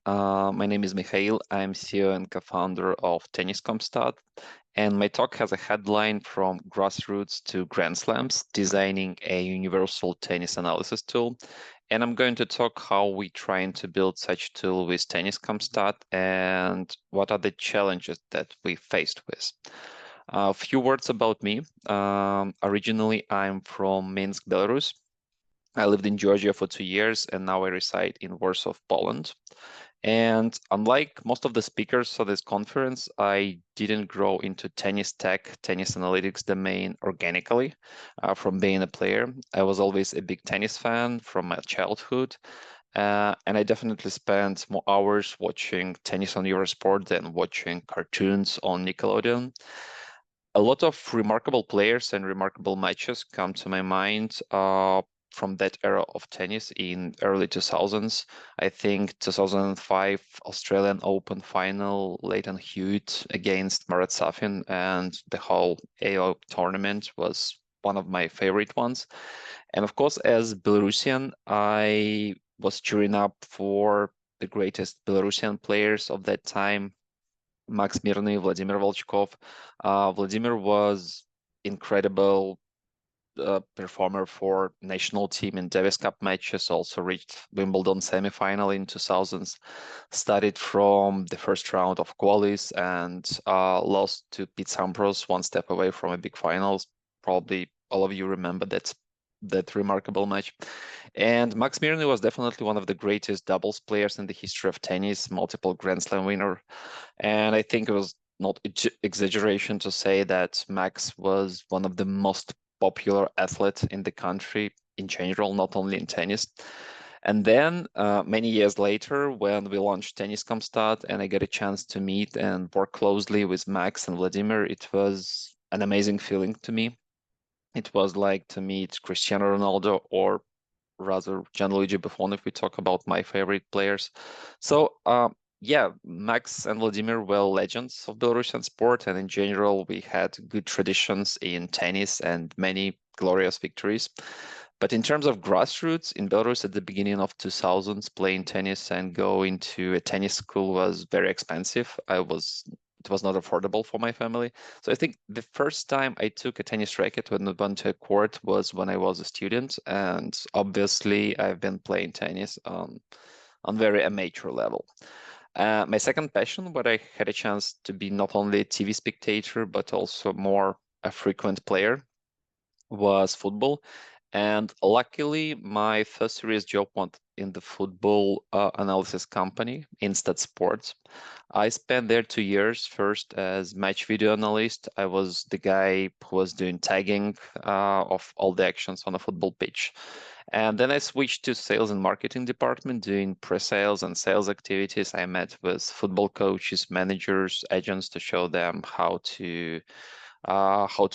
My name is Mikhail. I'm CEO and co-founder of Tennis ComStat, and my talk has a headline from grassroots to GrandSlams, designing a universal tennis analysis tool. And I'm going to talk how we trying to build such tool with Tennis ComStat and what are the challenges that we faced with. A few words about me. Originally, I'm from Minsk, Belarus. I lived in Georgia for 2 years, and now I reside in Warsaw, Poland. And unlike most of the speakers for this conference, I didn't grow into tennis tech, tennis analytics domain organically from being a player. I was always a big tennis fan from my childhood. And I definitely spent more hours watching tennis on Eurosport than watching cartoons on Nickelodeon. A lot of remarkable players and remarkable matches come to my mind from that era of tennis in early 2000s. I think 2005 Australian Open final, Leighton Hewitt against Marat Safin, and the whole AO tournament was one of my favorite ones. And of course, as Belarusian, I was cheering up for the greatest Belarusian players of that time, Max Mirny, Vladimir Volchkov. Vladimir was incredible performer for national team in Davis Cup matches, also reached Wimbledon semifinal in 2000s, started from the first round of qualies and lost to Pete Sampras, one step away from a big finals. Probably all of you remember that remarkable match. And Max Mirny was definitely one of the greatest doubles players in the history of tennis, multiple Grand Slam winner. And I think it was not exaggeration to say that Max was one of the most popular athletes in the country in general, not only in tennis. And then many years later, when we launched Tennis ComStat and I got a chance to meet and work closely with Max and Vladimir, it was an amazing feeling to me. It was like to meet Cristiano Ronaldo, or rather Gianluigi Buffon if we talk about my favorite players. So yeah, Max and Vladimir were legends of Belarusian sport, and in general, we had good traditions in tennis and many glorious victories. But in terms of grassroots in Belarus at the beginning of 2000s, playing tennis and going to a tennis school was very expensive. It was not affordable for my family. So I think the first time I took a tennis racket when I went to a court was when I was a student, and obviously I've been playing tennis on very amateur level. My second passion, where I had a chance to be not only a TV spectator but also more a frequent player, was football. And luckily, my first serious job was in the football analysis company, Instat Sports. I spent there 2 years, first as match video analyst. I was the guy who was doing tagging of all the actions on a football pitch. And then I switched to sales and marketing department, doing pre-sales and sales activities. I met with football coaches, managers, agents to show them how to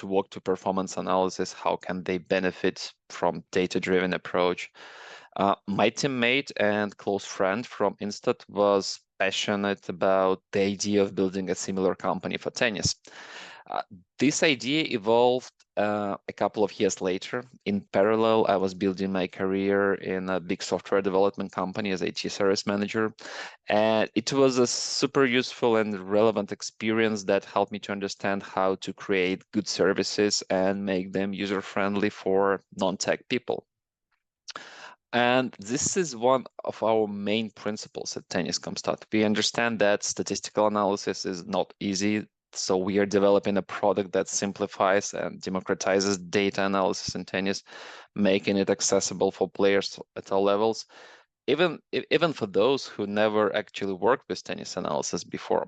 work to performance analysis, how can they benefit from data-driven approach. My teammate and close friend from Instat was passionate about the idea of building a similar company for tennis. Uh, this idea evolved a couple of years later. In parallel, I was building my career in a big software development company as IT service manager. And it was a super useful and relevant experience that helped me to understand how to create good services and make them user-friendly for non-tech people. And this is one of our main principles at Tennis ComStat. We understand that statistical analysis is not easy, so we are developing a product that simplifies and democratizes data analysis in tennis, making it accessible for players at all levels, even for those who never actually worked with tennis analysis before.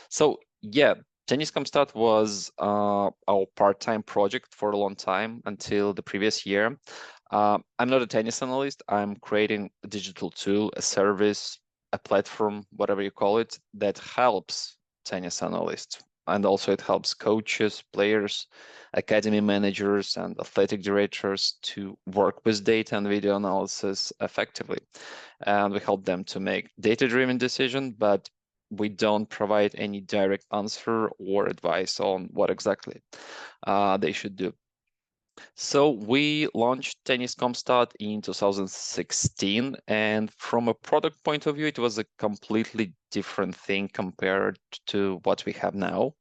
So yeah, Tennis ComStat was our part-time project for a long time until the previous year. I'm not a tennis analyst. I'm creating a digital tool, a service, a platform, whatever you call it, that helps tennis analysts. And also it helps coaches, players, academy managers, and athletic directors to work with data and video analysis effectively. And we help them to make data-driven decisions, but we don't provide any direct answer or advice on what exactly they should do. So we launched Tennis ComStat in 2016, and from a product point of view, it was a completely different thing compared to what we have now.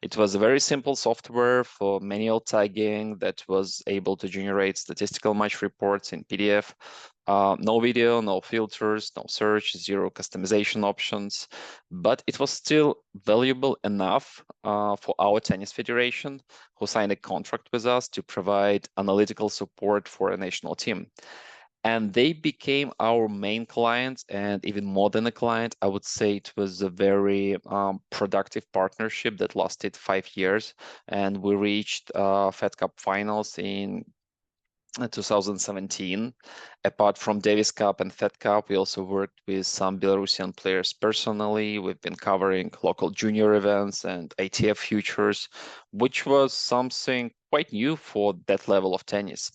It was a very simple software for manual tagging that was able to generate statistical match reports in PDF. No video, no filters, no search, zero customization options. But it was still valuable enough for our tennis federation, who signed a contract with us to provide analytical support for a national team. And they became our main client, and even more than a client, I would say it was a very productive partnership that lasted 5 years. And we reached Fed Cup finals in 2017. Apart from Davis Cup and Fed Cup, we also worked with some Belarusian players personally. We've been covering local junior events and ITF futures, which was something quite new for that level of tennis.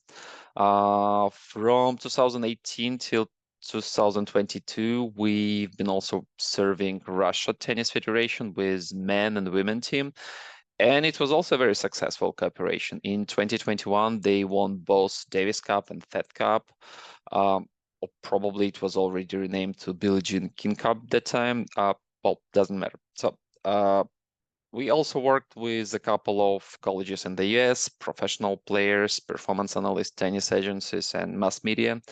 From 2018 till 2022, we've been also serving Russia Tennis Federation with men and women team. And it was also a very successful cooperation. In 2021, they won both Davis Cup and Fed Cup. Or probably it was already renamed to Billie Jean King Cup that time. Well, doesn't matter. So we also worked with a couple of colleges in the US, professional players, performance analysts, tennis agencies, and mass media.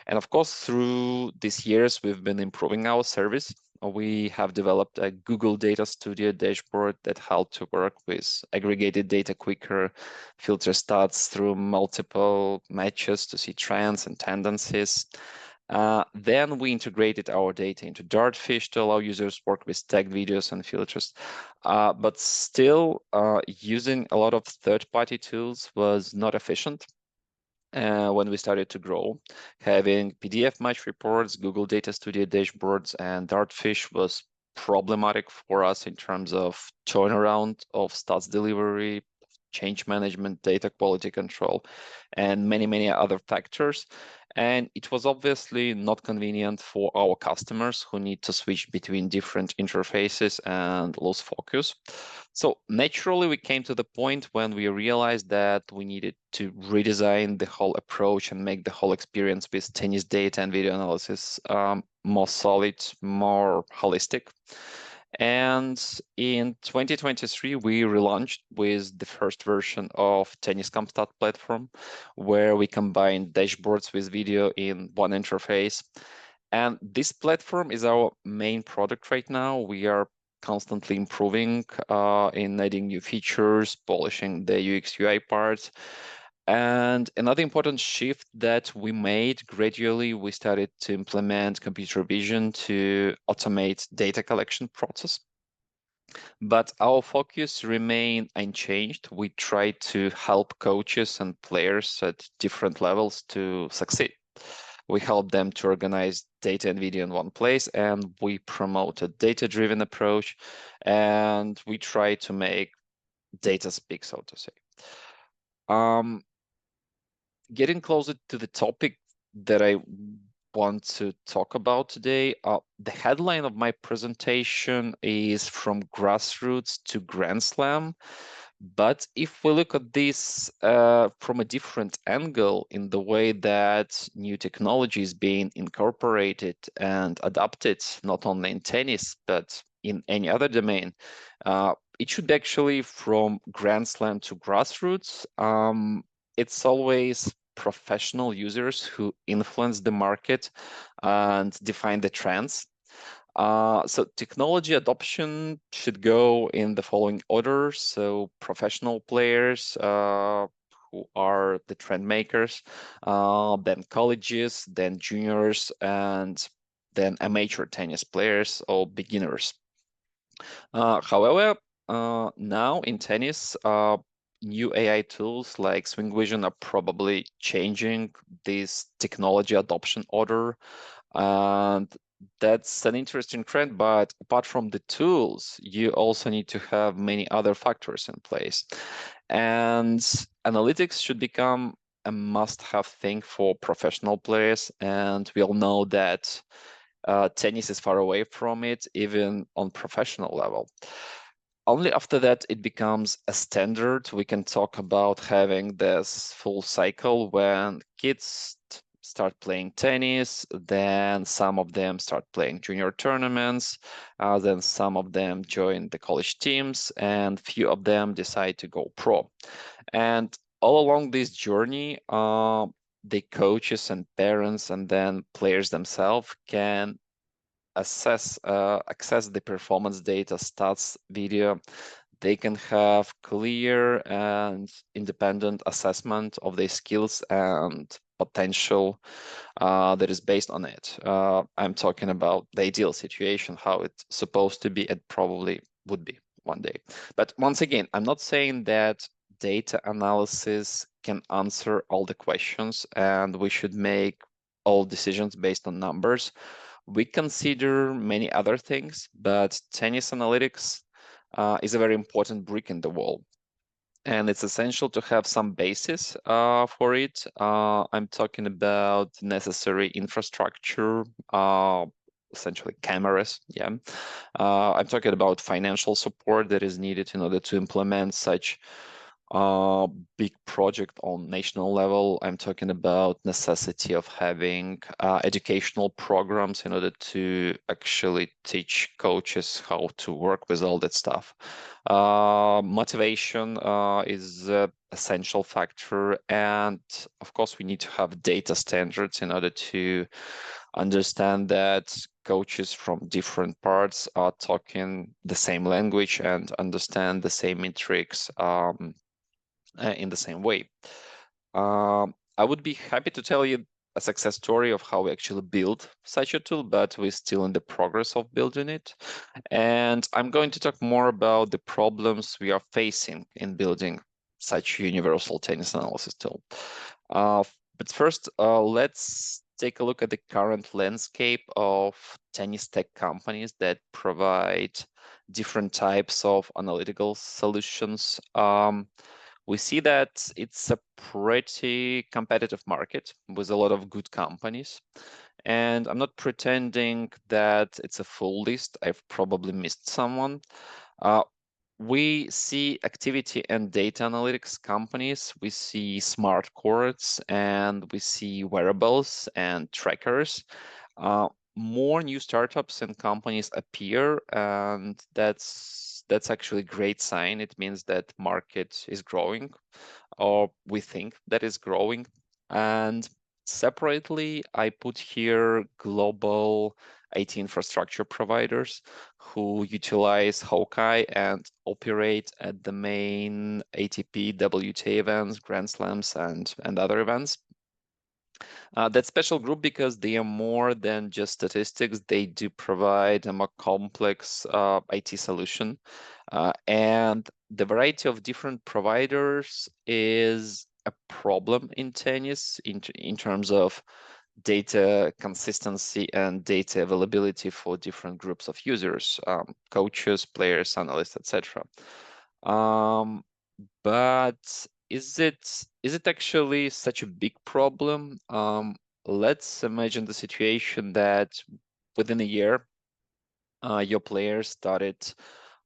And of course, through these years, we've been improving our service. We have developed a Google Data Studio dashboard that helped to work with aggregated data quicker, filter stats through multiple matches to see trends and tendencies. Then we integrated our data into Dartfish to allow users work with tagged videos and filters. But still, using a lot of third-party tools was not efficient. When we started to grow, having PDF match reports, Google Data Studio dashboards, and Dartfish was problematic for us in terms of turnaround of stats delivery, change management, data quality control, and many, many other factors. And it was obviously not convenient for our customers who need to switch between different interfaces and lose focus. So naturally, we came to the point when we realized that we needed to redesign the whole approach and make the whole experience with tennis data and video analysis more solid, more holistic. And in 2023, we relaunched with the first version of Tennis ComStat platform, where we combined dashboards with video in one interface. And this platform is our main product right now. We are constantly improving in adding new features, polishing the UX UI parts. And another important shift that we made gradually, we started to implement computer vision to automate data collection process. But our focus remained unchanged. We try to help coaches and players at different levels to succeed. We help them to organize data and video in one place, and we promote a data-driven approach, and we try to make data speak, so to say. Getting closer to the topic that I want to talk about today, the headline of my presentation is From Grassroots to Grand Slam. But if we look at this from a different angle, in the way that new technology is being incorporated and adapted, not only in tennis, but in any other domain, it should actually from Grand Slam to grassroots. It's always professional users who influence the market and define the trends. So technology adoption should go in the following order. So professional players who are the trend makers, then colleges, then juniors, and then amateur tennis players or beginners. However, now in tennis, new AI tools like Swing Vision are probably changing this technology adoption order. And that's an interesting trend, but apart from the tools, you also need to have many other factors in place. And analytics should become a must-have thing for professional players. And we all know that tennis is far away from it, even on professional level. only after that it becomes a standard. We can talk about having this full cycle when kids start playing tennis, then some of them start playing junior tournaments, then some of them join the college teams, and few of them decide to go pro. And all along this journey, the coaches and parents and then players themselves can access the performance data, stats, video. They can have clear and independent assessment of their skills and potential that is based on it. I'm talking about the ideal situation, how it's supposed to be, and probably would be one day. But once again, I'm not saying that data analysis can answer all the questions and we should make all decisions based on numbers. We consider many other things, but tennis analytics is a very important brick in the wall. And it's essential to have some basis for it. I'm talking about necessary infrastructure, essentially cameras. Yeah. I'm talking about financial support that is needed in order to implement such big project on national level. I'm talking about necessity of having educational programs in order to actually teach coaches how to work with all that stuff. Motivation is an essential factor, and of course we need to have data standards in order to understand that coaches from different parts are talking the same language and understand the same metrics in the same way. I would be happy to tell you a success story of how we actually build such a tool, but we're still in the progress of building it. And I'm going to talk more about the problems we are facing in building such universal tennis analysis tool. But first, let's take a look at the current landscape of tennis tech companies that provide different types of analytical solutions. We see that it's a pretty competitive market with a lot of good companies. And I'm not pretending that it's a full list. I've probably missed someone. We see activity and data analytics companies. We see smart courts and we see wearables and trackers. More new startups and companies appear, and that's actually a great sign. It means that market is growing, or we think that is growing. And separately, I put here global IT infrastructure providers who utilize Hawkeye and operate at the main ATP, WTA events, GrandSlams, and other events. That special group, because they are more than just statistics, they do provide a more complex IT solution. And the variety of different providers is a problem in tennis in terms of data consistency and data availability for different groups of users, coaches, players, analysts, etc. But is it actually such a big problem? Let's imagine the situation that within a year, your players started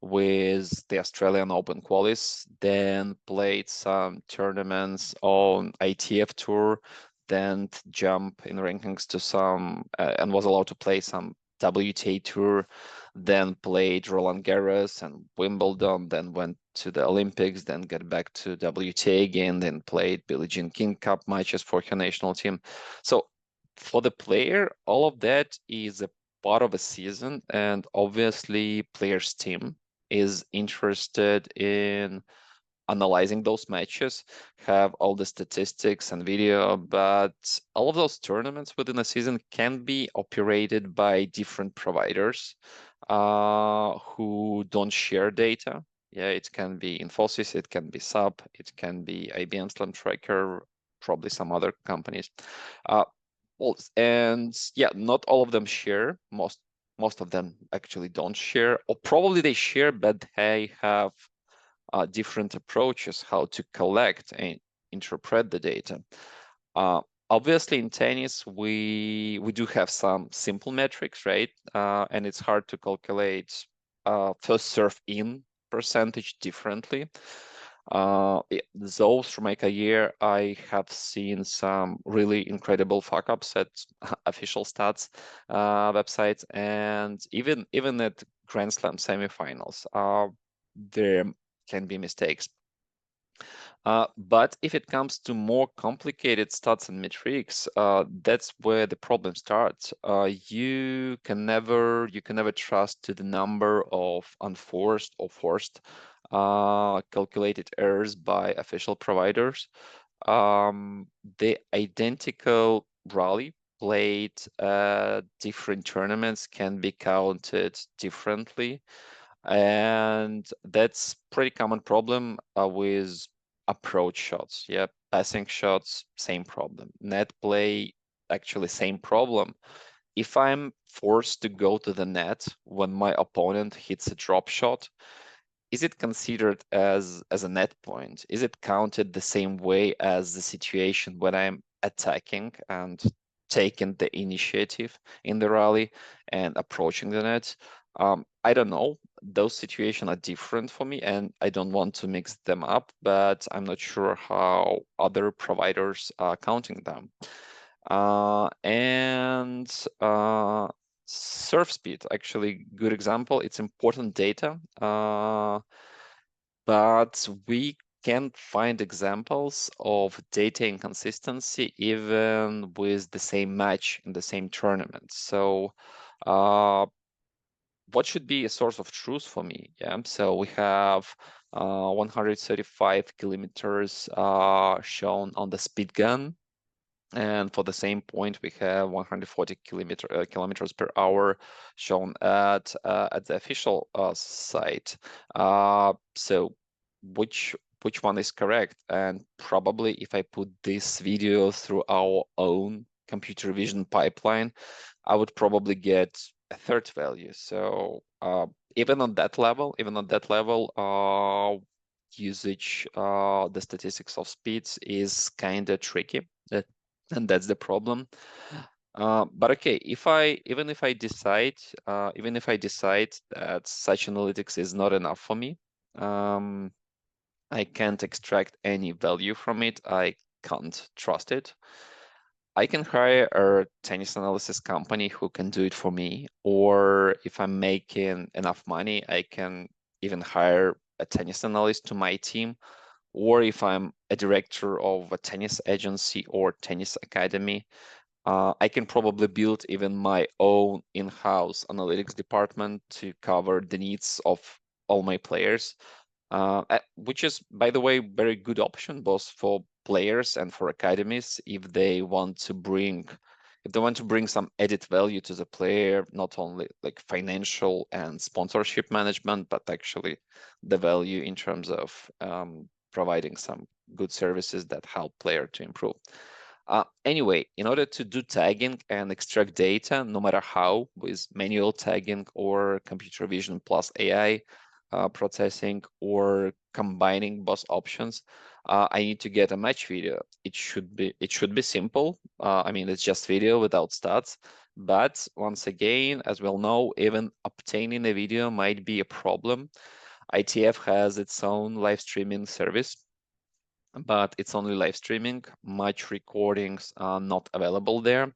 with the Australian Open qualies, then played some tournaments on ITF Tour, then jump in rankings to some and was allowed to play some WTA Tour, then played Roland Garros and Wimbledon, then went to the Olympics, then get back to WTA again, then played Billie Jean King Cup matches for her national team. So for the player, all of that is a part of a season, and obviously players' team is interested in analyzing those matches, have all the statistics and video, but all of those tournaments within a season can be operated by different providers who don't share data. Yeah, it can be Infosys, it can be SAP, it can be IBM Slam Tracker, probably some other companies. And yeah, not all of them share. Most of them actually don't share, or probably they share, but they have different approaches how to collect and interpret the data. Obviously, in tennis, we do have some simple metrics, right? And it's hard to calculate first serve in percentage differently. Those from my career, I have seen some really incredible fuck-ups at official stats websites, and even at Grand Slam semifinals, there can be mistakes. But if it comes to more complicated stats and metrics, that's where the problem starts. You can never trust to the number of unforced or forced calculated errors by official providers. The identical rally played different tournaments can be counted differently, and that's pretty common problem with approach shots. Yeah, passing shots, same problem. Net play, actually same problem. If I'm forced to go to the net when my opponent hits a drop shot, is it considered as a net point? Is it counted the same way as the situation when I'm attacking and taking the initiative in the rally and approaching the net? I don't know. Those situations are different for me, and I don't want to mix them up, but I'm not sure how other providers are counting them. And surf speed, actually, good example. It's important data, but we can't find examples of data inconsistency even with the same match in the same tournament. So what should be a source of truth for me? Yeah, so we have 135 kilometers shown on the speed gun, and for the same point we have 140 kilometers per hour shown at the official site. So which one is correct? And probably if I put this video through our own computer vision pipeline, I would probably get a third value. So even on that level, usage, the statistics of speeds is kind of tricky. And that's the problem. But okay, even if I decide that such analytics is not enough for me, I can't extract any value from it, I can't trust it, I can hire a tennis analysis company who can do it for me. Or if I'm making enough money, I can even hire a tennis analyst to my team. Or if I'm a director of a tennis agency or tennis academy, I can probably build even my own in-house analytics department to cover the needs of all my players, which is, by the way, very good option both for players and for academies if they want to bring some added value to the player, not only like financial and sponsorship management, but actually the value in terms of providing some good services that help player to improve. Anyway, in order to do tagging and extract data, no matter how, with manual tagging or computer vision plus AI processing or combining both options, I need to get a match video. It should be simple. I mean, it's just video without stats. But once again, as we all know, even obtaining a video might be a problem. ITF has its own live streaming service, but it's only live streaming. Match recordings are not available there.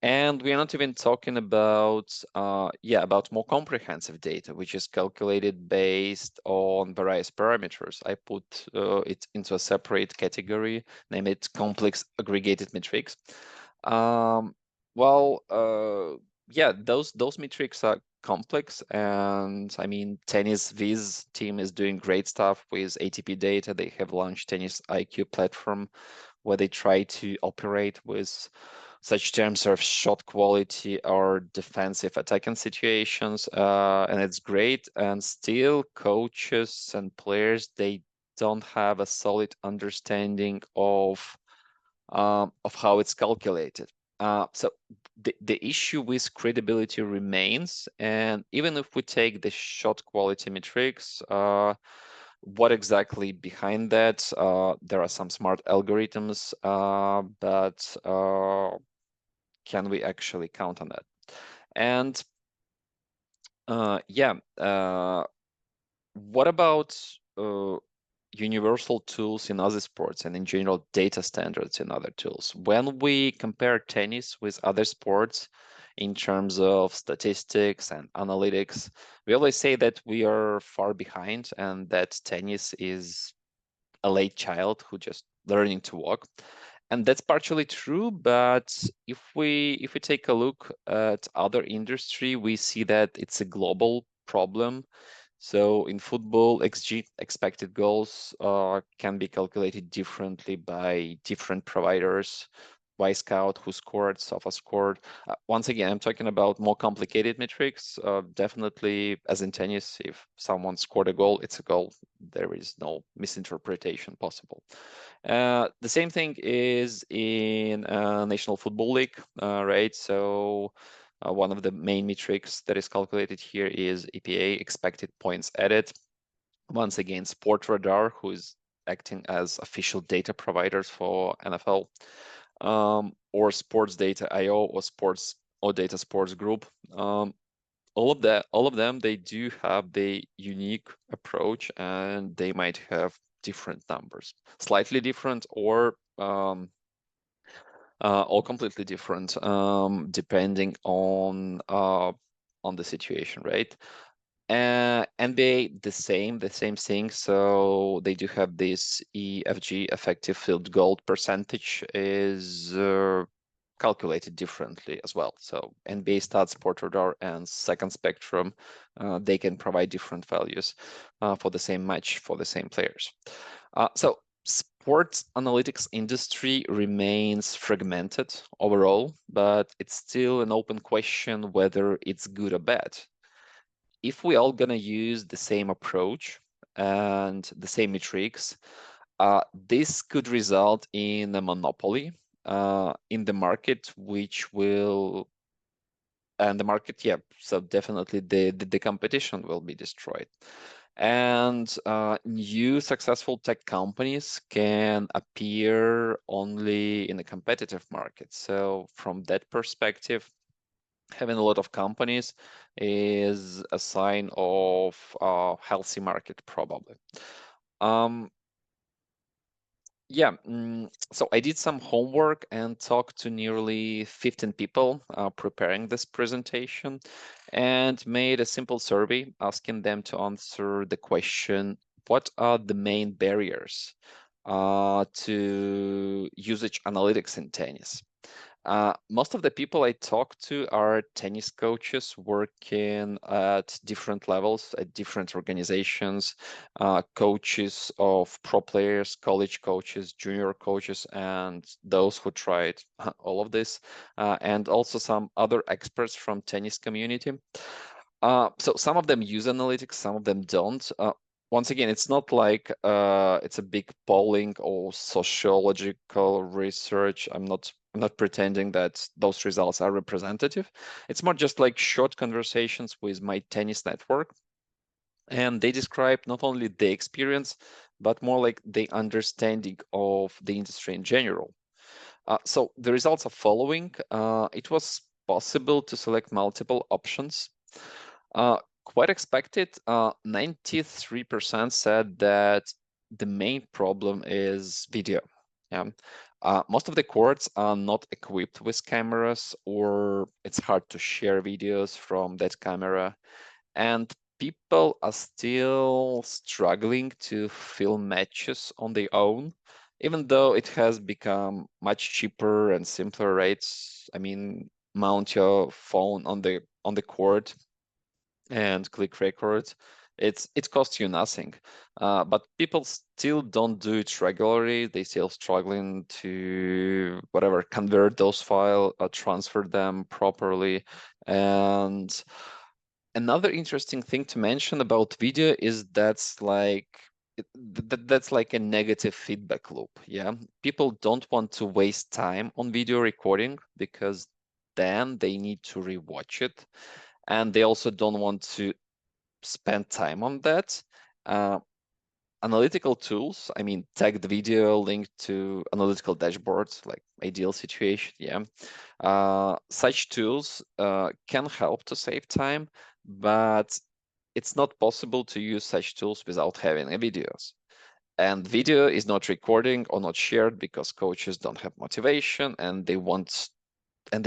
And we're not even talking about about more comprehensive data, which is calculated based on various parameters. I put it into a separate category, name it complex aggregated metrics. Those metrics are complex, and I mean, Tennis Viz team is doing great stuff with ATP data. They have launched Tennis IQ platform where they try to operate with such terms of shot quality or defensive attacking situations, and it's great. And still, coaches and players, they don't have a solid understanding of how it's calculated. So the issue with credibility remains, and even if we take the shot quality metrics, what exactly behind that? There are some smart algorithms, but can we actually count on that? And What about universal tools in other sports and in general data standards in other tools? When we compare tennis with other sports in terms of statistics and analytics, we always say that we are far behind and that tennis is a late child who just learning to walk. And that's partially true, but if we take a look at other industry, we see that it's a global problem. So in football, XG, expected goals, can be calculated differently by different providers. Scout, who scored, Sofa scored. Once again, I'm talking about more complicated metrics. Definitely, as in tennis, if someone scored a goal, it's a goal. There is no misinterpretation possible. The same thing is in National Football League, right? So one of the main metrics that is calculated here is EPA, expected points added. Once again, Sport Radar, who is acting as official data providers for NFL, or Sports Data IO or Sports or Data Sports Group. All of them, they do have the unique approach, and they might have different numbers, slightly different, or completely different, depending on the situation, right? NBA, the same thing. So they do have this EFG, effective field goal percentage, is calculated differently as well. So NBA Stats, Sport Radar, and Second Spectrum, they can provide different values for the same match for the same players. So sports analytics industry remains fragmented overall, but it's still an open question whether it's good or bad. If we all gonna use the same approach and the same metrics, this could result in a monopoly in the market, which will, and the market, yeah, so definitely the competition will be destroyed. And new successful tech companies can appear only in a competitive market. So from that perspective, having a lot of companies is a sign of a healthy market, probably. Yeah, so I did some homework and talked to nearly 15 people preparing this presentation, and made a simple survey asking them to answer the question, what are the main barriers to usage analytics in tennis? Most of the people I talk to are tennis coaches working at different levels, at different organizations, coaches of pro players, college coaches, junior coaches, and those who tried all of this, and also some other experts from tennis community. So some of them use analytics, some of them don't. Once again, it's not like it's a big polling or sociological research. I'm not pretending that those results are representative. It's more just like short conversations with my tennis network. And they describe not only the experience, but more like the understanding of the industry in general. So the results are following. It was possible to select multiple options. Quite expected, 93% said that the main problem is video. Yeah. Most of the courts are not equipped with cameras, or it's hard to share videos from that camera. And people are still struggling to film matches on their own, even though it has become much cheaper and simpler rates. I mean, mount your phone on the court and click record. It costs you nothing, but people still don't do it regularly. They still struggling to whatever convert those files, transfer them properly. And another interesting thing to mention about video is that's like that's like a negative feedback loop. Yeah, people don't want to waste time on video recording because then they need to rewatch it, and they also don't want to spend time on that. Uh, Analytical tools, I mean, tagged video linked to analytical dashboards, like ideal situation, yeah. Such tools can help to save time, but it's not possible to use such tools without having a videos. And video is not recording or not shared because coaches don't have motivation and they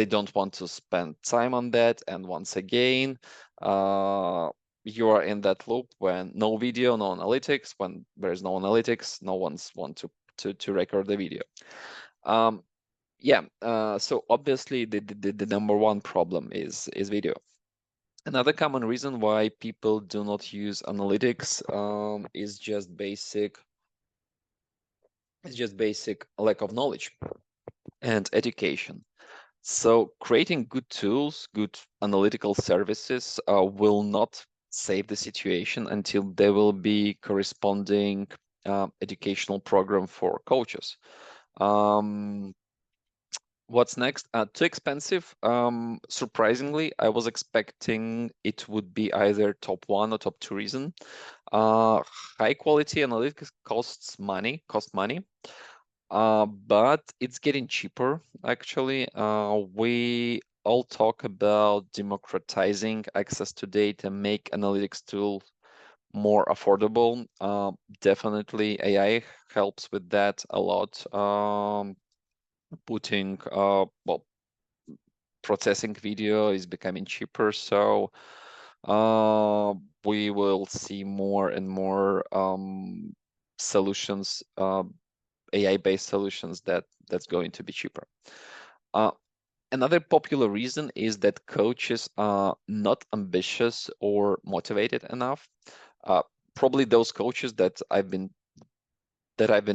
don't want to spend time on that. And once again, you are in that loop when no video, no analytics. When there's no analytics, no one's want to record the video. Yeah, so obviously the number one problem is video. Another common reason why people do not use analytics is just basic lack of knowledge and education. So creating good tools, good analytical services will not save the situation until there will be corresponding educational program for coaches. What's next? Too expensive. Surprisingly, I was expecting it would be either top one or top two reason. High quality analytics cost money, but it's getting cheaper actually. We all talk about democratizing access to data, make analytics tool more affordable. Definitely AI helps with that a lot. Putting well, processing video is becoming cheaper, so we will see more and more solutions, AI-based solutions that's going to be cheaper. Another popular reason is that coaches are not ambitious or motivated enough. Probably those coaches that I've been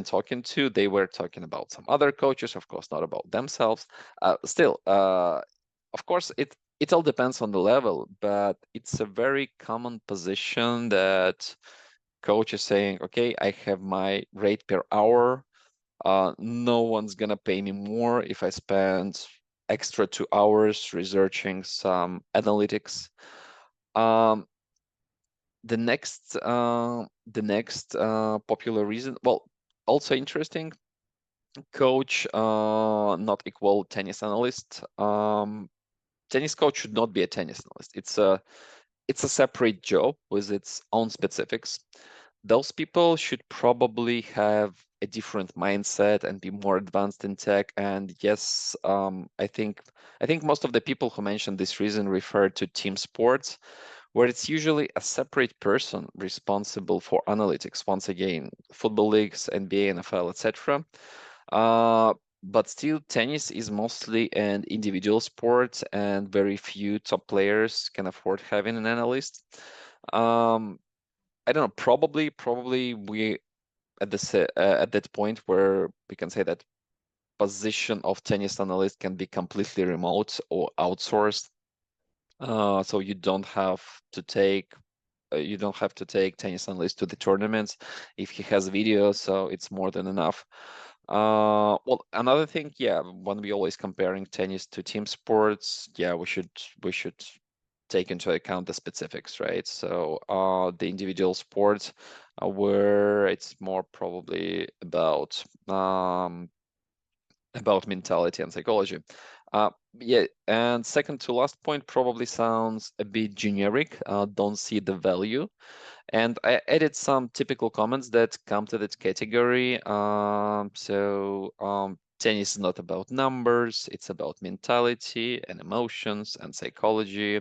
talking to, they were talking about some other coaches, of course, not about themselves. Still, of course, it all depends on the level, but it's a very common position that coach is saying, okay, I have my rate per hour. No one's gonna pay me more if I spend extra 2 hours researching some analytics. The next popular reason, well, also interesting, coach not equal tennis analyst. Tennis coach should not be a tennis analyst. It's a separate job with its own specifics. Those people should probably have a different mindset and be more advanced in tech. And yes, I think most of the people who mentioned this reason refer to team sports, where it's usually a separate person responsible for analytics. Once again, football leagues, NBA, NFL, etc. But still, tennis is mostly an individual sport, and very few top players can afford having an analyst. I don't know. Probably we at that point where we can say that position of tennis analyst can be completely remote or outsourced. So you don't have to take tennis analyst to the tournaments if he has videos, so it's more than enough. Well, another thing, yeah, when we always comparing tennis to team sports, yeah, we should take into account the specifics, right? So the individual sports where it's more probably about mentality and psychology. Yeah, and second to last point probably sounds a bit generic. Don't see the value. And I added some typical comments that come to that category. Tennis is not about numbers, it's about mentality and emotions and psychology.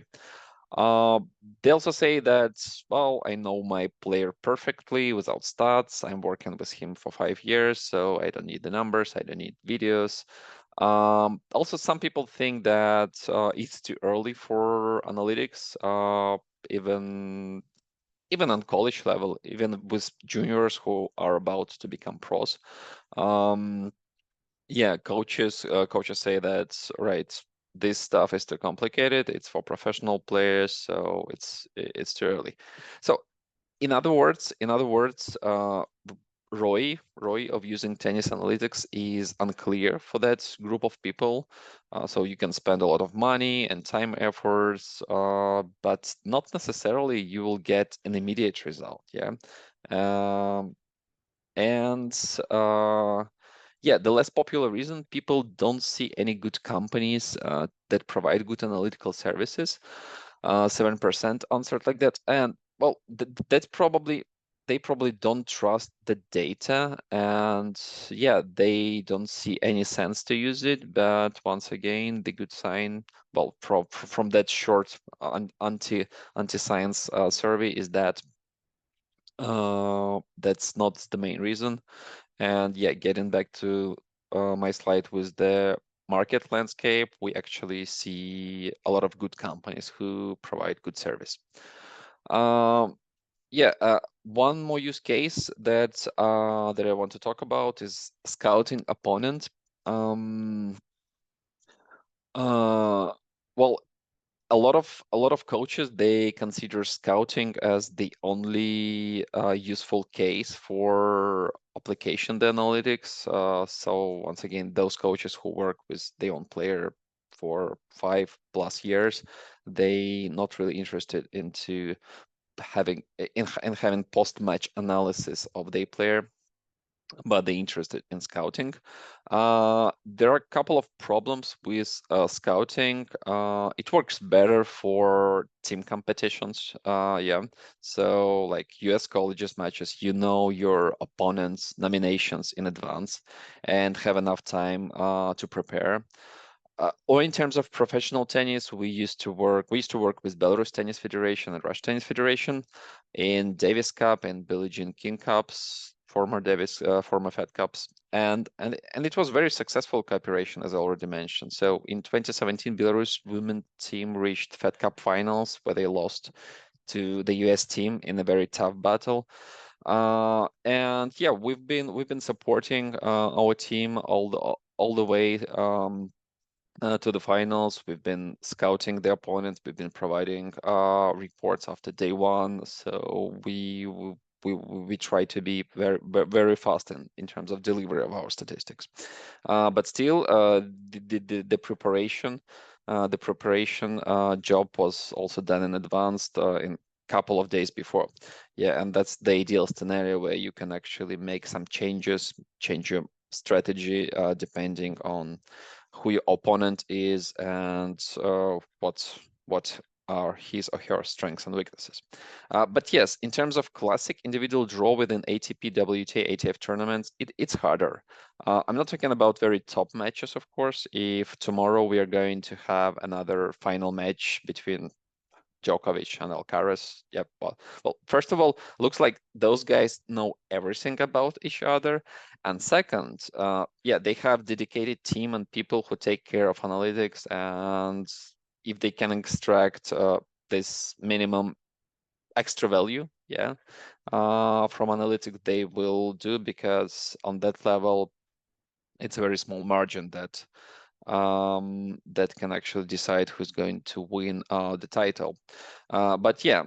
Uh, they also say that, well, I know my player perfectly without stats. I'm working with him for 5 years, so I don't need the numbers, I don't need videos. Also, some people think that it's too early for analytics, even on college level, even with juniors who are about to become pros. Yeah, coaches say that, right, this stuff is too complicated, it's for professional players, so it's too early. So in other words, ROI of using tennis analytics is unclear for that group of people. So you can spend a lot of money and time, efforts, but not necessarily you will get an immediate result. Yeah, and yeah, the less popular reason, people don't see any good companies that provide good analytical services. 7% answered like that, and well, that's probably they probably don't trust the data, and yeah, they don't see any sense to use it. But once again, the good sign, well, from that short anti-science survey is that that's not the main reason. And yeah, getting back to my slide with the market landscape, we actually see a lot of good companies who provide good service. Um, yeah, one more use case that I want to talk about is scouting opponent. Um, well, a lot of coaches, they consider scouting as the only useful case for application the analytics. So once again, those coaches who work with their own player for 5+ years, they not really interested into having post-match analysis of their player, but they're interested in scouting. There are a couple of problems with scouting. It works better for team competitions. Yeah, so like US colleges matches, you know your opponent's nominations in advance and have enough time to prepare. Or in terms of professional tennis, we used to work with Belarus Tennis Federation and Russia Tennis Federation in Davis Cup and Billie Jean King Cups, former Fed Cups, and it was very successful cooperation, as I already mentioned. So in 2017, Belarus women team reached Fed Cup finals where they lost to the US team in a very tough battle. And yeah, we've been supporting our team all the way. To the finals. We've been scouting the opponents. We've been providing reports after day one. So we try to be very fast in terms of delivery of our statistics. But still, the preparation job was also done in advance in couple of days before. Yeah, and that's the ideal scenario where you can actually make some changes, change your strategy depending on who your opponent is and what are his or her strengths and weaknesses. But yes, in terms of classic individual draw within ATP, WTA, ATF tournaments, it's harder. I'm not talking about very top matches, of course. If tomorrow we are going to have another final match between Djokovic and Alcaraz. Yep. Well, first of all, looks like those guys know everything about each other. And second, yeah, they have dedicated team and people who take care of analytics. And if they can extract this minimum extra value, yeah, from analytics, they will do, because on that level, it's a very small margin that can actually decide who's going to win the title. But yeah,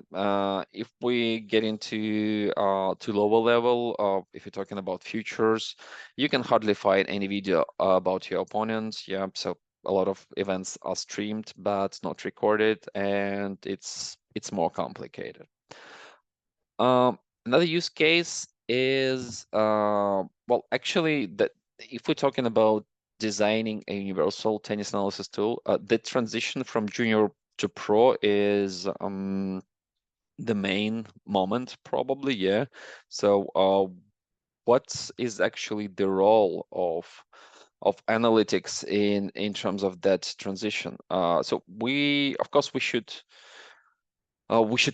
if we get into to lower level, if you're talking about futures, you can hardly find any video about your opponents. Yeah, so a lot of events are streamed but not recorded, and it's more complicated. Another use case is well, actually, that if we're talking about designing a universal tennis analysis tool, the transition from junior to pro is the main moment, probably. Yeah. So, what is actually the role of analytics in terms of that transition? So of course, we should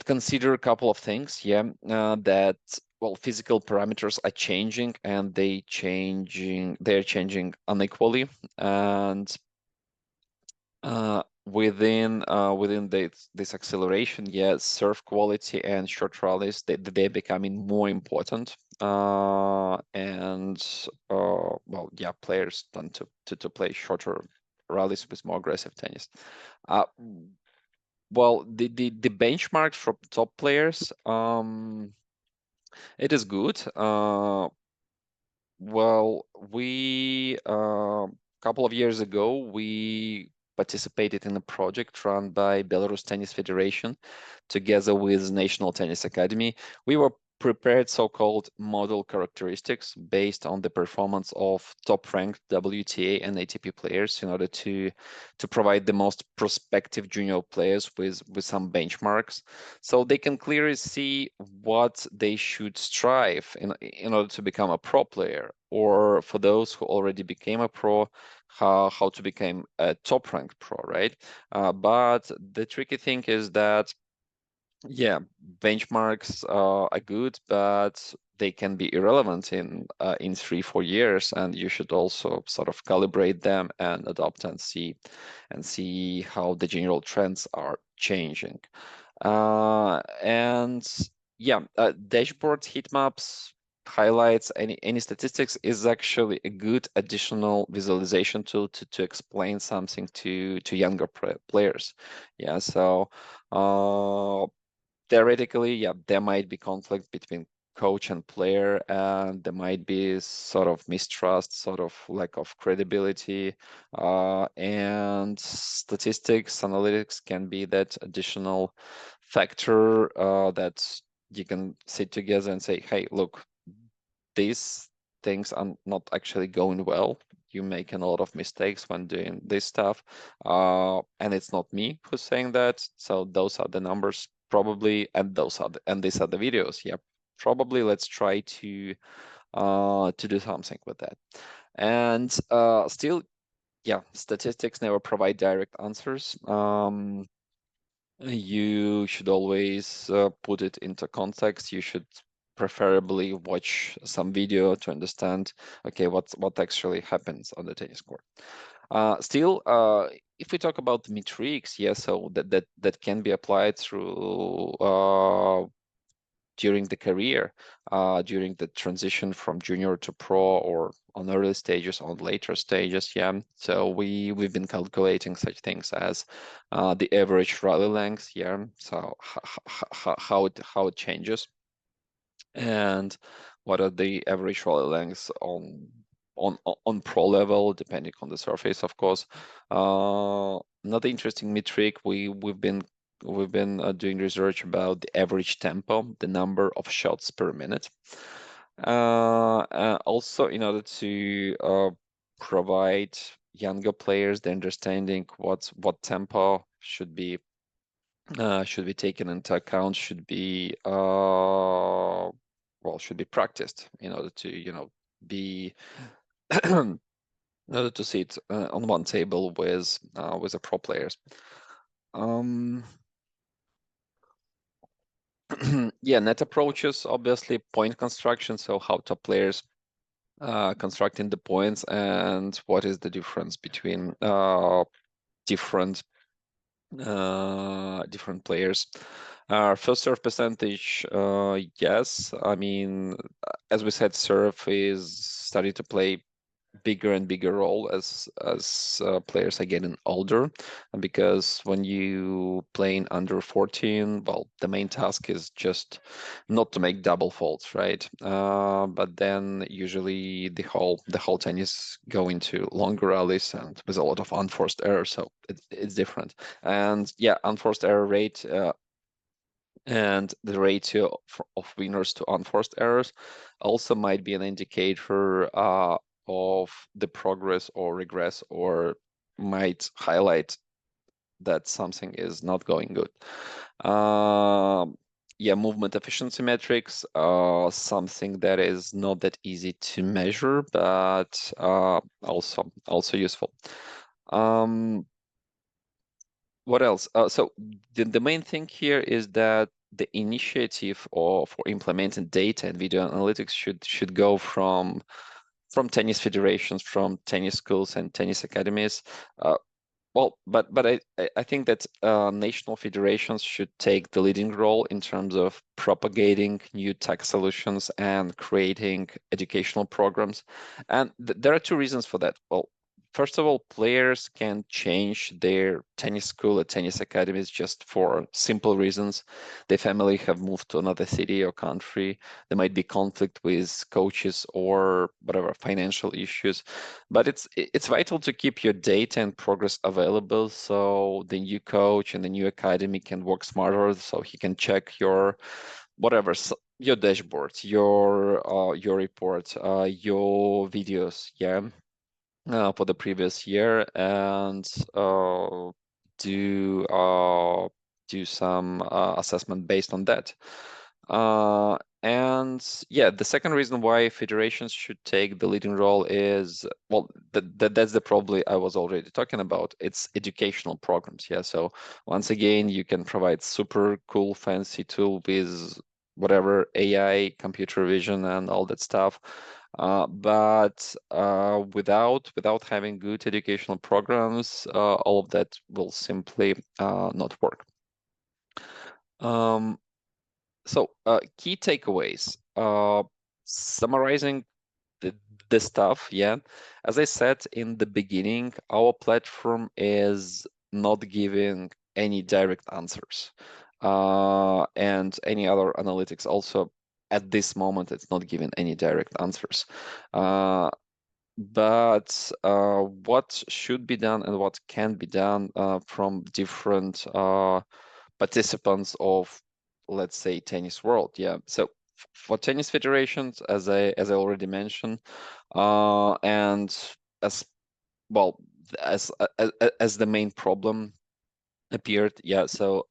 consider a couple of things. Yeah, that, well, physical parameters are changing and they're changing unequally, and within this acceleration, yeah, serve quality and short rallies, they're becoming more important. And well, yeah, players tend to play shorter rallies with more aggressive tennis. Uh, well, the benchmark for top players, it is good. Well, we couple of years ago, we participated in a project run by Belarus Tennis Federation together with National Tennis Academy. We were prepared so-called model characteristics based on the performance of top-ranked WTA and ATP players in order to provide the most prospective junior players with some benchmarks, so they can clearly see what they should strive in order to become a pro player, or for those who already became a pro, how to become a top-ranked pro, right? But the tricky thing is that, yeah, benchmarks are good, but they can be irrelevant in 3-4 years, and you should also sort of calibrate them and adopt and see how the general trends are changing. And yeah, dashboard heat maps, highlights, any statistics is actually a good additional visualization tool to explain something to younger players. Yeah, so theoretically, yeah, there might be conflict between coach and player, and there might be sort of mistrust, sort of lack of credibility, and statistics, analytics can be that additional factor that you can sit together and say, hey, look, these things are not actually going well. You make a lot of mistakes when doing this stuff, and it's not me who's saying that. So those are the numbers probably, and these are the videos. Yeah, probably let's try to do something with that. And still, yeah, statistics never provide direct answers. You should always put it into context. You should preferably watch some video to understand, okay, what actually happens on the tennis court. Still, if we talk about metrics, yeah, so that can be applied through during the career, during the transition from junior to pro, or on early stages, on later stages. Yeah, so we've been calculating such things as the average rally length. Yeah, so how it changes, and what are the average rally lengths on pro level, depending on the surface, of course. Another interesting metric, we've been doing research about the average tempo, the number of shots per minute. Also, in order to provide younger players the understanding what tempo should be taken into account, should be should be practiced in order to be in order to sit on one table with the pro players. Yeah, net approaches, obviously point construction, so how top players constructing the points, and what is the difference between different players. First serve percentage, yes. I mean, as we said, serve is starting to play bigger and bigger role as players are getting older, and because when you playing under 14, well, the main task is just not to make double faults, right? But then usually the whole tennis go into longer rallies and with a lot of unforced errors, so it's different. And yeah, unforced error rate and the ratio of winners to unforced errors also might be an indicator of the progress or regress, or might highlight that something is not going good. Yeah, movement efficiency metrics are something that is not that easy to measure, but also useful. What else? So the main thing here is that the initiative for implementing data and video analytics should go from tennis federations, from tennis schools and tennis academies. Well, but I think that national federations should take the leading role in terms of propagating new tech solutions and creating educational programs. And there are two reasons for that. Well, first of all, players can change their tennis school or tennis academies just for simple reasons. Their family have moved to another city or country. There might be conflict with coaches or whatever, financial issues. But it's vital to keep your data and progress available, so the new coach and the new academy can work smarter, so he can check your whatever, your dashboard, your report, your videos, yeah, for the previous year, and do do some assessment based on that. And yeah, the second reason why federations should take the leading role is, well, that's the probably I was already talking about. It's educational programs. Yeah. So once again, you can provide super cool, fancy tool with whatever AI, computer vision, and all that stuff. But without having good educational programs, all of that will simply not work. So key takeaways. Summarizing the stuff, yeah. As I said in the beginning, our platform is not giving any direct answers. And any other analytics also at this moment, it's not giving any direct answers. But what should be done and what can be done from different participants of, let's say, tennis world. Yeah. So for tennis federations, as I already mentioned, and as well as the main problem appeared, yeah. So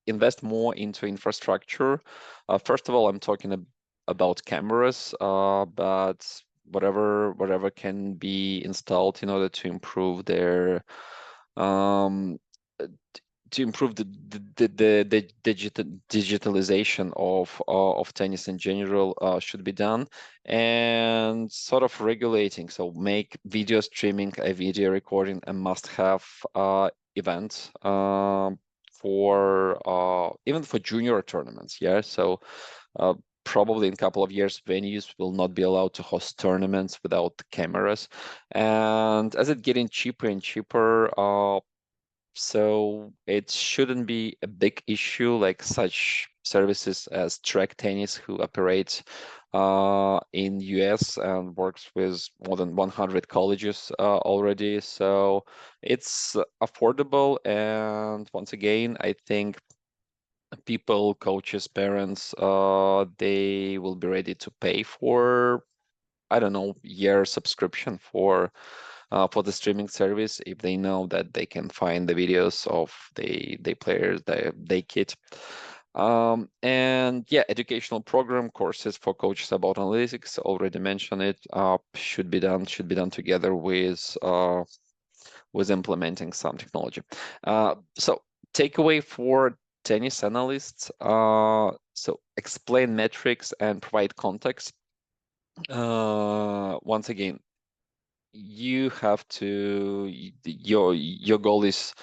invest more into infrastructure. First of all, I'm talking about cameras, but whatever can be installed in order to improve their um, to improve the digitalization of tennis in general should be done, and sort of regulating. So make video streaming, a video recording, a must-have event for even for junior tournaments. Yeah, so probably in a couple of years, venues will not be allowed to host tournaments without cameras, and as it's getting cheaper and cheaper, so it shouldn't be a big issue, like such services as Track Tennis, who operates in US and works with more than 100 colleges already. So it's affordable. And once again, I think people, coaches, parents, they will be ready to pay for, I don't know, year subscription for the streaming service if they know that they can find the videos of the players, they kit. And yeah, educational program courses for coaches about analytics, already mentioned it, should be done together with implementing some technology. So takeaway for tennis analysts, so explain metrics and provide context. Once again, you have to, your goal is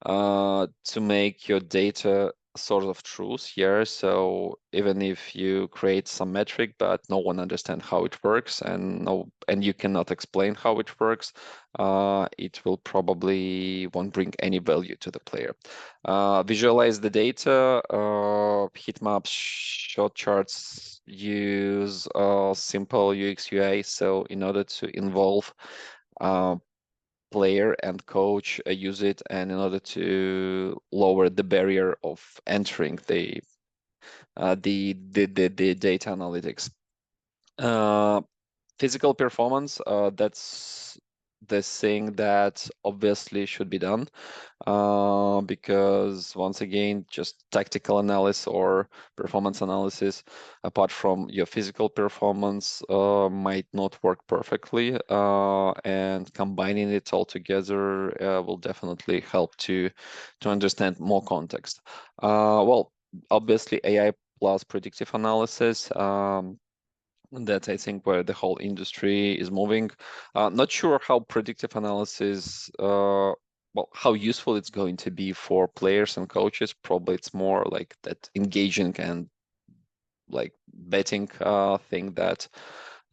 to make your data sort of truth here. So even if you create some metric but no one understands how it works, and you cannot explain how it works, it will probably won't bring any value to the player. Visualize the data, heat maps, shot charts, use simple UX UI. So in order to involve player and coach use it, and in order to lower the barrier of entering the data analytics. Physical performance, that's the thing that obviously should be done, because once again, just tactical analysis or performance analysis, apart from your physical performance, might not work perfectly, and combining it all together will definitely help to understand more context. Well, obviously AI plus predictive analysis. That's, I think, where the whole industry is moving. Not sure how predictive analysis, well, how useful it's going to be for players and coaches. Probably it's more like that engaging and like betting thing that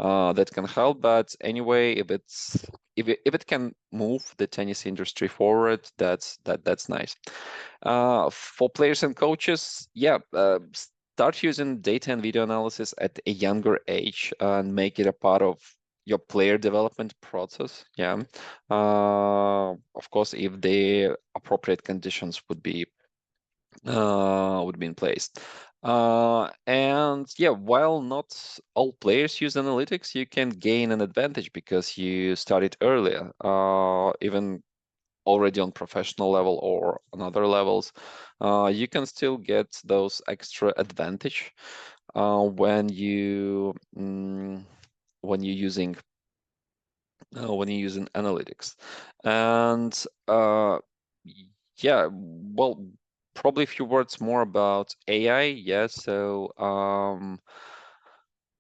that can help. But anyway, if it can move the tennis industry forward, that's nice. For players and coaches, yeah, start using data and video analysis at a younger age and make it a part of your player development process. Yeah, of course, if the appropriate conditions would be in place. And yeah, while not all players use analytics, you can gain an advantage because you started earlier, even already on professional level or on other levels. You can still get those extra advantage when when you're using analytics. And uh, yeah, well, probably a few words more about AI. Yeah, so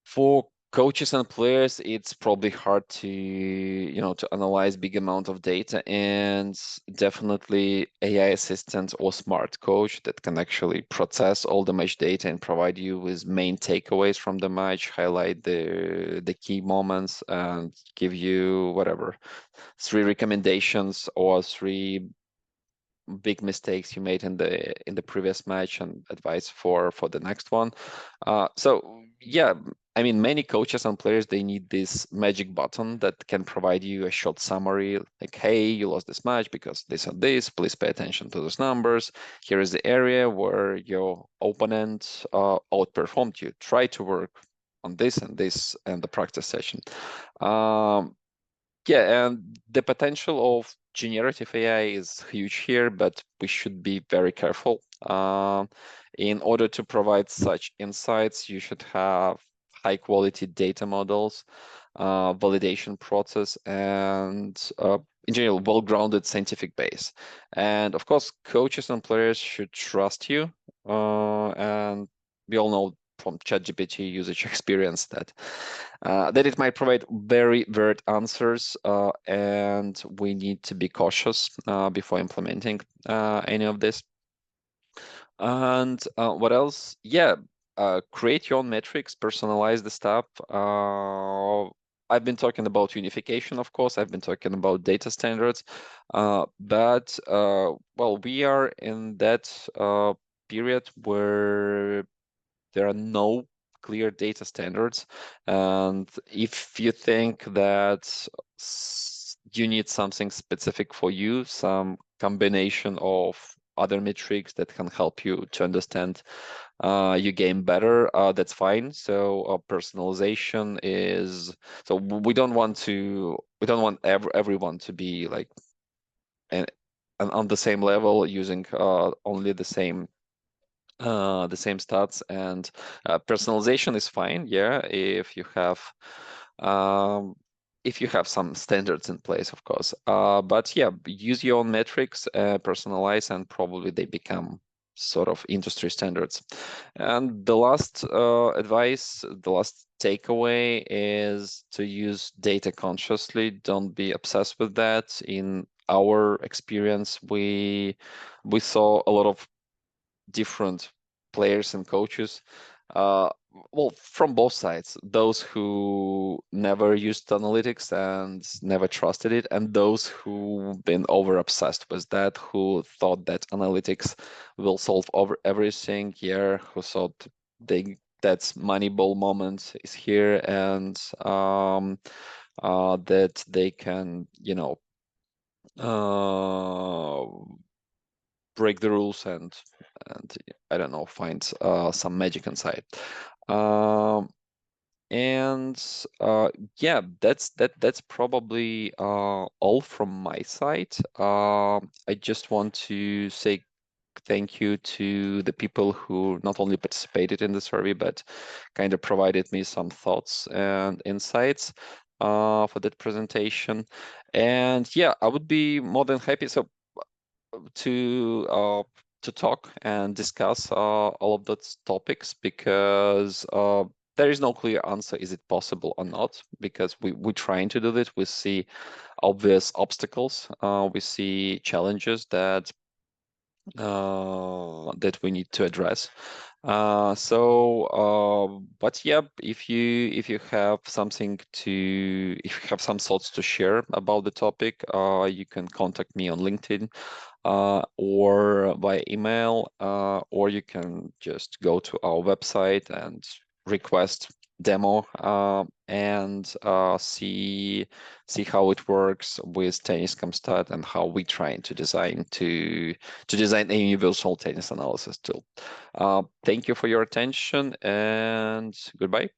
for coaches and players, it's probably hard to analyze big amount of data, and definitely AI assistant or smart coach that can actually process all the match data and provide you with main takeaways from the match, highlight the key moments, and give you whatever three recommendations or three big mistakes you made in the previous match and advice for the next one. So yeah, I mean, many coaches and players, they need this magic button that can provide you a short summary, like, hey, you lost this match because this and this. Please pay attention to those numbers. Here is the area where your opponent outperformed you. Try to work on this and this and the practice session. Um, yeah, and the potential of generative AI is huge here, but we should be very careful. In order to provide such insights, you should have high quality data models, validation process, and in general, well-grounded scientific base. And of course, coaches and players should trust you. And we all know from ChatGPT usage experience that it might provide very varied answers, and we need to be cautious before implementing any of this. And what else? Yeah, create your own metrics, personalize the stuff. I've been talking about unification, of course. I've been talking about data standards, but well, we are in that period where there are no clear data standards. And if you think that you need something specific for you, some combination of other metrics that can help you to understand your game better, that's fine. So personalization is, so we don't want everyone to be like and on the same level using only the same stats, and personalization is fine, yeah, um, if you have some standards in place, of course. But yeah, use your own metrics, personalize, and probably they become sort of industry standards. And the last advice, the last takeaway is to use data consciously. Don't be obsessed with that. In our experience, we saw a lot of different players and coaches. Uh, well, from both sides, those who never used analytics and never trusted it, and those who've been over obsessed with that, who thought that analytics will solve over everything. Yeah, who thought that's Moneyball moment is here, and that they can, uh, break the rules and I don't know, find some magic inside. Um, and yeah, that's probably all from my side. I just want to say thank you to the people who not only participated in the survey but kind of provided me some thoughts and insights for that presentation. And yeah, I would be more than happy. So to uh, to talk and discuss all of those topics, because there is no clear answer. Is it possible or not? Because we're trying to do this. We see obvious obstacles. We see challenges that we need to address. But yeah, if you have something to, if you have some thoughts to share about the topic, you can contact me on LinkedIn or by email, or you can just go to our website and request demo and see how it works with Tennis ComStat and how we trying to design a universal tennis analysis tool. Thank you for your attention and goodbye.